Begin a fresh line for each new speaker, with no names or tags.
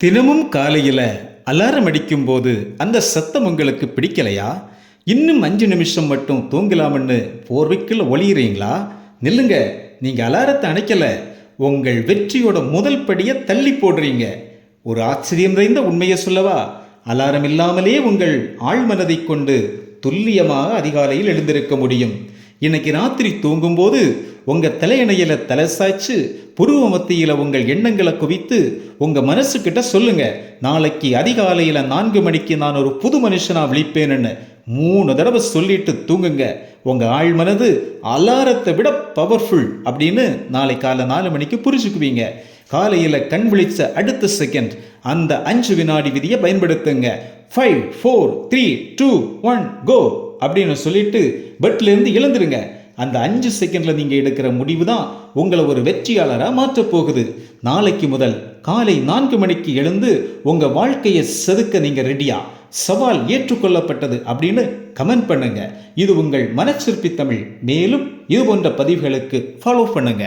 தினமும் காலையில அலாரம் அடிக்கும் போது அந்த சத்தம் உங்களுக்கு பிடிக்கலையா? இன்னும் 5 நிமிஷம் மட்டும் தூங்கலாம்னு போர்வைக்குள்ள ஒளியிறீங்களா? நில்லுங்க, நீங்க அலாரத்தை அணைக்கல, உங்கள் வெற்றியோட முதல் படியை தள்ளி போடுறீங்க. ஒரு ஆச்சரியம் நிறைந்த உண்மையை சொல்லவா? அலாரம் இல்லாமலே உங்கள் ஆழ்மனதை கொண்டு துல்லியமாக அதிகாலையில் எழுந்திருக்க முடியும். இன்னைக்கு ராத்திரி தூங்கும்போது உங்க தலையணையில தலை சாய்ச்சு புருவ மத்தியில உங்கள் எண்ணங்களை குவித்து உங்க மனசுக்கிட்ட சொல்லுங்க, நாளைக்கு அதிகாலையில 4 மணிக்கு நான் ஒரு புது மனுஷனா விழிப்பேன்னு 3 தடவை சொல்லிட்டு தூங்குங்க. உங்க ஆழ்மனது அலாரத்தை விட பவர்ஃபுல் அப்படின்னு நாளை காலை 4 மணிக்கு புரிஞ்சுக்குவீங்க. காலையில கண் விழிச்ச அடுத்த செகண்ட் அந்த 5 வினாடி விதியை பயன்படுத்துங்க. 5 4 3 2 1 கோ அப்படின்னு சொல்லிட்டு பெட்ல இருந்து எழுந்துருங்க. அந்த 5 செகண்ட்ல நீங்க எடுக்கிற முடிவு தான் உங்களை ஒரு வெற்றியாளரா மாற்ற போகுது. நாளைக்கு முதல் காலை 4 மணிக்கு எழுந்து உங்க வாழ்க்கையை செதுக்க நீங்க ரெடியா? சவால் ஏற்றுக்கொள்ளப்பட்டது அப்படின்னு கமெண்ட் பண்ணுங்க. இது உங்கள் மனச்சிற்பி தமிழ். மேலும் இது போன்ற பதிவுகளுக்கு ஃபாலோ பண்ணுங்க.